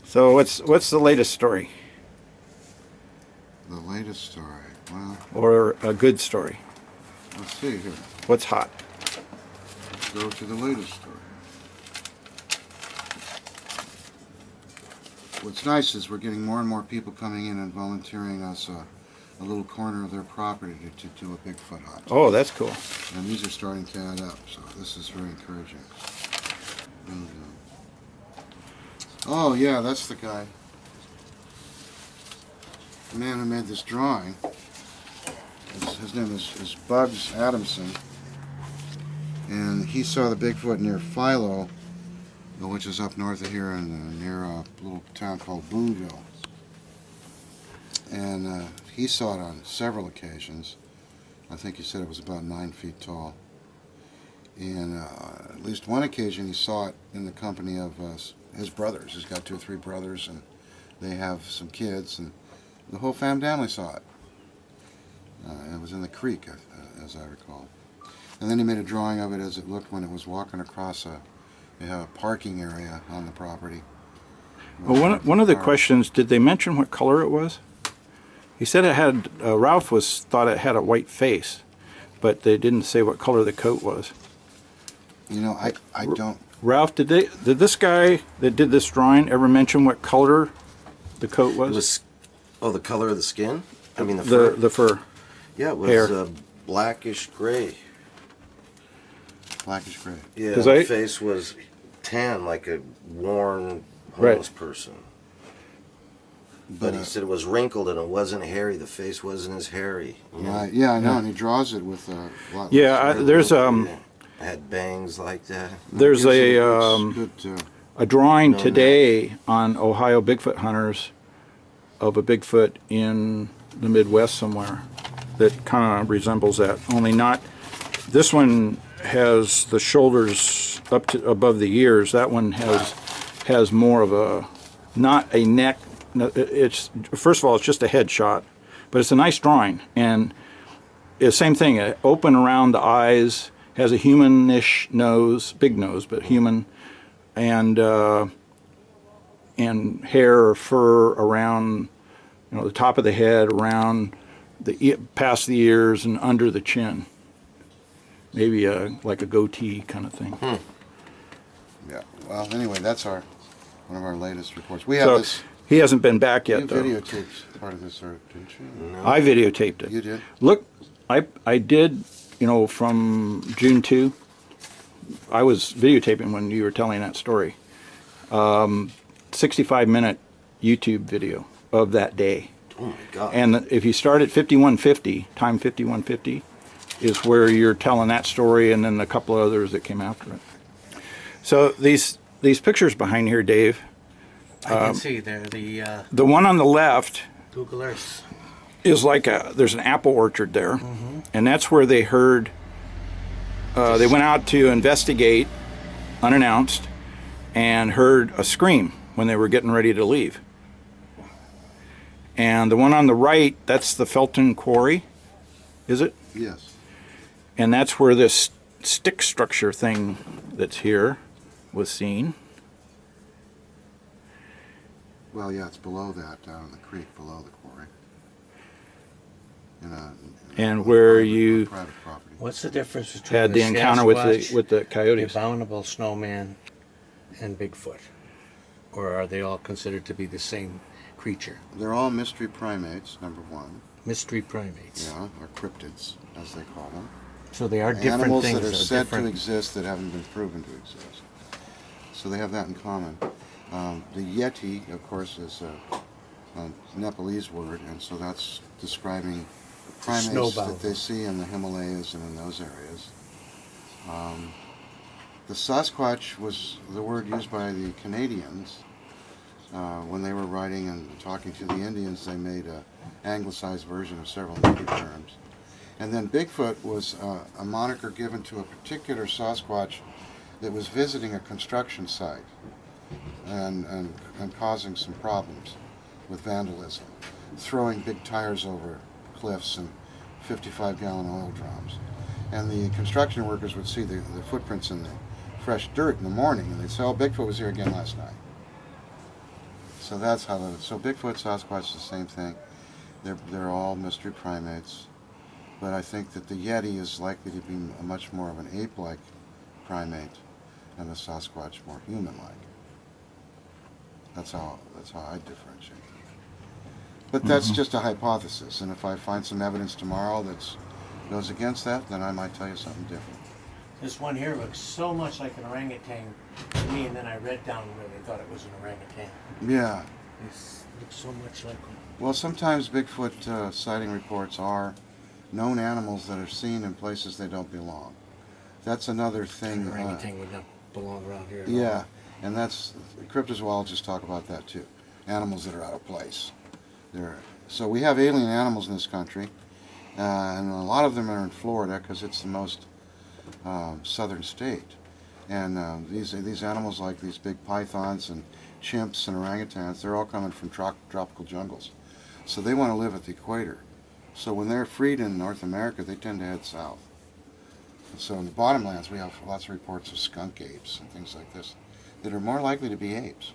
So what's the latest story? The latest story, well... Or a good story? Let's see here. What's hot? Let's go to the latest story. What's nice is we're getting more and more people coming in and volunteering us a little corner of their property to do a Bigfoot hunt. Oh, that's cool. And these are starting to add up, so this is very encouraging. And, oh yeah, that's the guy. The man who made this drawing. His name is Bugs Adamson. And he saw the Bigfoot near Philo, which is up north of here and near a little town called Boonville. And he saw it on several occasions. I think he said it was about 9 feet tall. And at least one occasion he saw it in the company of his brothers. He's got 2 or 3 brothers, and they have some kids, and the whole family saw it. It was in the creek, as I recall. And then he made a drawing of it as it looked when it was walking across a parking area on the property. Well, one of the questions, did they mention what color it was? He said it had, Ralph thought it had a white face, but they didn't say what color the coat was. You know, I don't... Ralph, did this guy that did this drawing ever mention what color the coat was? It was, oh, the color of the skin? I mean the fur? The fur. Yeah, it was blackish gray. Blackish gray. Yeah, the face was tan, like a worn homeless person. But he said it was wrinkled and it wasn't hairy. The face wasn't as hairy. Right. Yeah, I know. And he draws it with a lot. Yeah, there's had bangs like that. There's a drawing today on Ohio Bigfoot hunters of a Bigfoot in the Midwest somewhere that kind of resembles that. Only not. This one has the shoulders up to above the ears. That one has more of a, not a neck. It's, first of all, it's just a head shot, but it's a nice drawing, and it's the same thing, open around the eyes, has a humanish nose, big nose, but human, and hair or fur around, the top of the head, around the past the ears and under the chin. Maybe like a goatee kind of thing. Yeah. Well, anyway, that's one of our latest reports. We have this. He hasn't been back yet, though. You videotaped part of this, or didn't you? No. I videotaped it. You did? Look, I did, from June 2. I was videotaping when you were telling that story. 65-minute YouTube video of that day. Oh my God. And if you start at 5150, time 5150, is where you're telling that story, and then a couple of others that came after it. So these pictures behind here, Dave. I can see there the one on the left. Google Earth is like there's an apple orchard there, and that's where they heard. They went out to investigate, unannounced, and heard a scream when they were getting ready to leave. And the one on the right, that's the Felton Quarry, is it? Yes. And that's where this stick structure thing that's here was seen. Well, yeah, it's below that, down in the creek, below the quarry. And where you private property. What's the difference between had the encounter with the coyotes? The abominable snowman and Bigfoot? Or are they all considered to be the same creature? They're all mystery primates, number one. Mystery primates. Yeah, or cryptids, as they call them. So they are different Animals things. that are said to exist that haven't been proven to exist. So they have that in common. The Yeti, of course, is a Nepalese word, and so that's describing primates that they see in the Himalayas and in those areas. The Sasquatch was the word used by the Canadians. When they were writing and talking to the Indians, they made an anglicized version of several native terms. And then Bigfoot was a moniker given to a particular Sasquatch that was visiting a construction site and causing some problems with vandalism, throwing big tires over cliffs and 55-gallon oil drums. And the construction workers would see the footprints in the fresh dirt in the morning, and they'd say, oh, Bigfoot was here again last night. So that's how that is. So Bigfoot, Sasquatch, the same thing. They're all mystery primates. But I think that the Yeti is likely to be much more of an ape-like primate, and the Sasquatch more human-like. That's how I differentiate them. But that's just a hypothesis, and if I find some evidence tomorrow that goes against that, then I might tell you something different. This one here looks so much like an orangutan to me, and then I read down where they thought it was an orangutan. Yeah. It looks so much like one. Well, sometimes Bigfoot sighting reports are known animals that are seen in places they don't belong. That's another thing. An orangutan would not belong around here at Yeah, all. and that's, cryptozoologists talk about that too. Animals that are out of place. So we have alien animals in this country, and a lot of them are in Florida because it's the most southern state. And these animals, like these big pythons and chimps and orangutans, they're all coming from tropical jungles. So they want to live at the equator. So when they're freed in North America, they tend to head south. And so in the bottomlands, we have lots of reports of skunk apes and things like this that are more likely to be apes.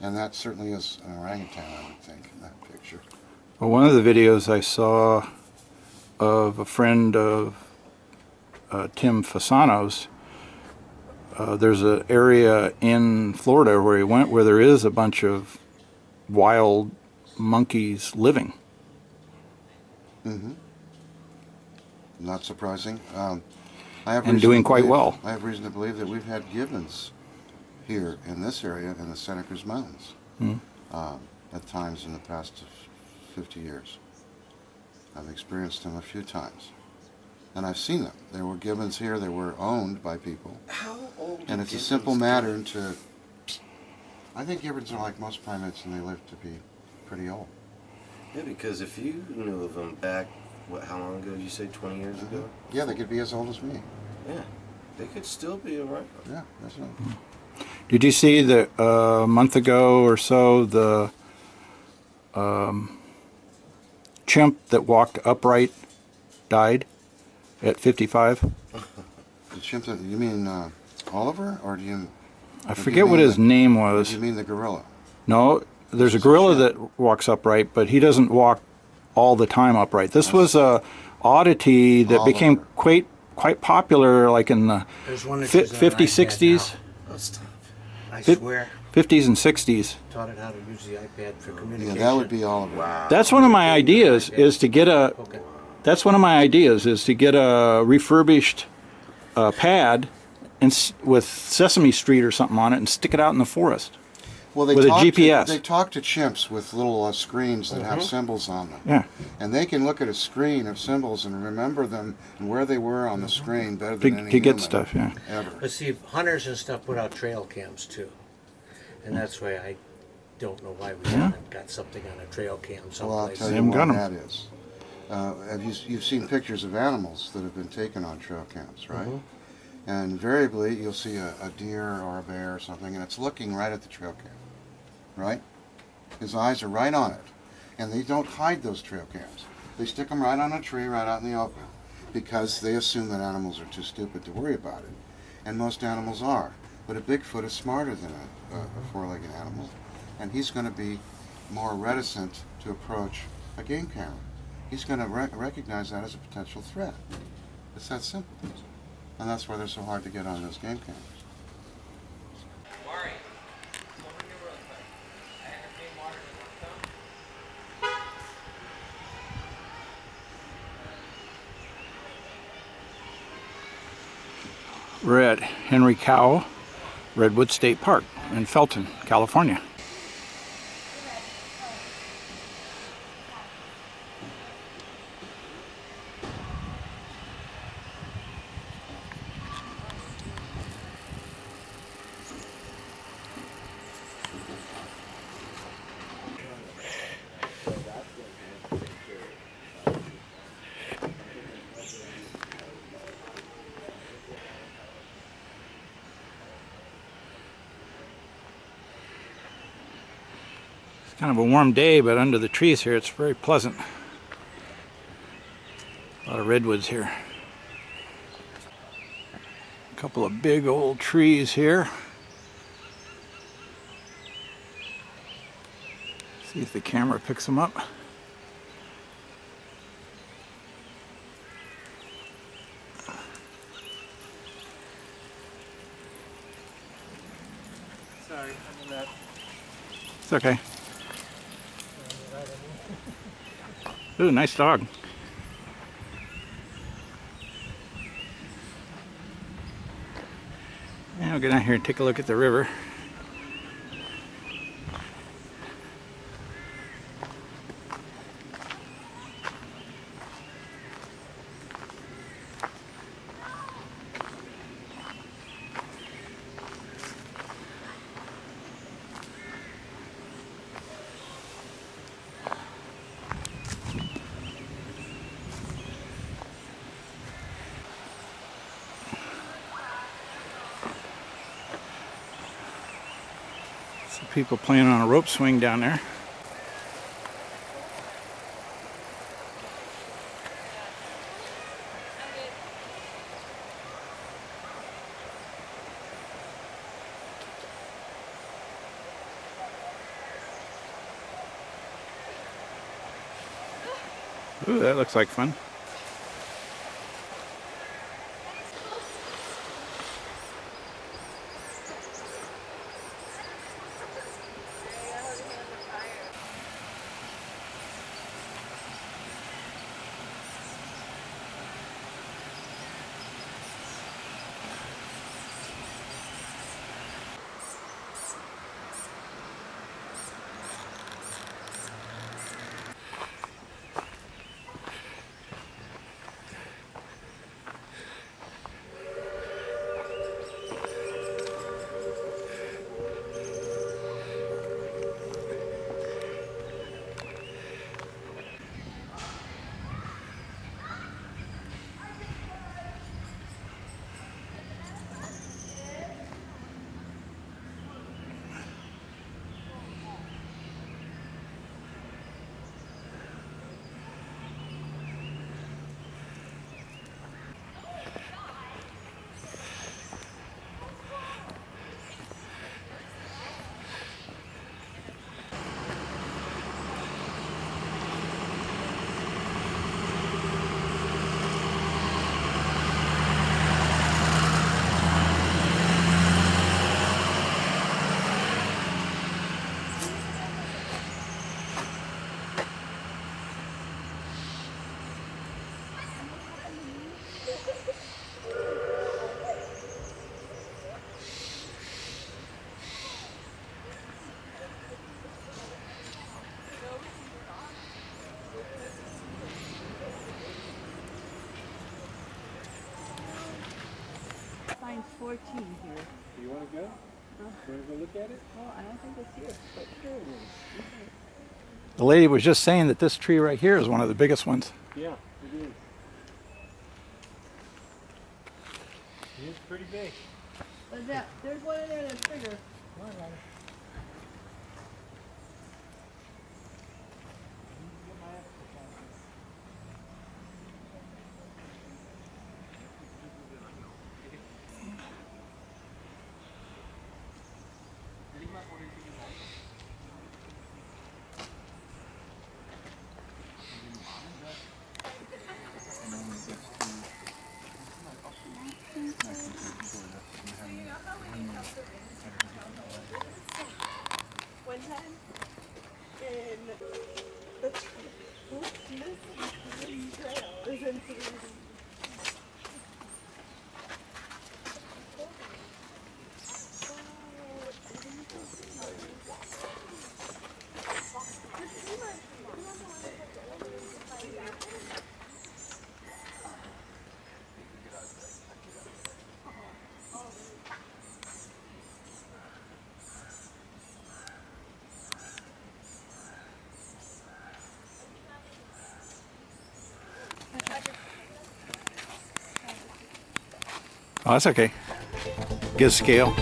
And that certainly is an orangutan, I would think, in that picture. Well, one of the videos I saw of a friend of Tim Fasano's, there's an area in Florida where he went where there is a bunch of wild monkeys living. Mm-hmm. Not surprising. And doing quite well. I have reason to believe that we've had gibbons here in this area in the Santa Cruz Mountains at times in the past 50 years. I've experienced them a few times. And I've seen them. There were gibbons here that were owned by people. How old? And it's a simple matter to... I think gibbons are like most primates, and they live to be pretty old. Yeah, because if you knew of them back, how long ago did you say, 20 years ago? Yeah, they could be as old as me. Yeah, they could still be around. Yeah, that's right. Did you see that a month ago or so, the chimp that walked upright died at 55? The chimp, you mean Oliver, or do you... I forget what his name Or was. do you mean the gorilla? No, there's a gorilla that walks upright, but he doesn't walk all the time upright. This was a oddity that became quite popular, like in the There's one that's 50s, using an 60s. iPad now. That's tough. I swear. 50s and 60s. Taught it how to use the iPad for communication. Yeah, that would be Oliver. Wow. That's one of my ideas, is to get a... Okay. That's one of my ideas, is to get a refurbished pad and with Sesame Street or something on it and stick it out in the forest. Well, they with a talk GPS. They talk to chimps with little screens that have symbols on them. Yeah. And they can look at a screen of symbols and remember them and where they were on the screen better than any To get human stuff, yeah. ever. But see, hunters and stuff put out trail cams too. And that's why I don't know why we haven't got something on a trail cam Well, I'll someplace. tell They you haven't what got 'em. that is. You've seen pictures of animals that have been taken on trail cams, right? And invariably, you'll see a deer or a bear or something, and it's looking right at the trail cam, right? His eyes are right on it. And they don't hide those trail cams. They stick them right on a tree, right out in the open, because they assume that animals are too stupid to worry about it. And most animals are. But a Bigfoot is smarter than a four-legged animal, and he's going to be more reticent to approach a game camera. He's going to recognize that as a potential threat. It's that simple. And that's why they're so hard to get on those game cameras. We're at Henry Cowell, Redwood State Park in Felton, California. Kind of a warm day, but under the trees here it's very pleasant. A lot of redwoods here. A couple of big old trees here. See if the camera picks them up. Sorry, I'm not. It's okay. Ooh, nice dog. And we'll get down here and take a look at the river. Some people playing on a rope swing down there. Ooh, that looks like fun. Mine's 14 here. Do you want to go? Huh? You want to go look at it? Well, I don't think it's here, but sure it is. Okay. The lady was just saying that this tree right here is one of the biggest ones. Yeah, it is. It is pretty big. But that, there's one in there that's bigger. Come on, Ronnie. One time in the trail is in Oh, that's okay. Good scale.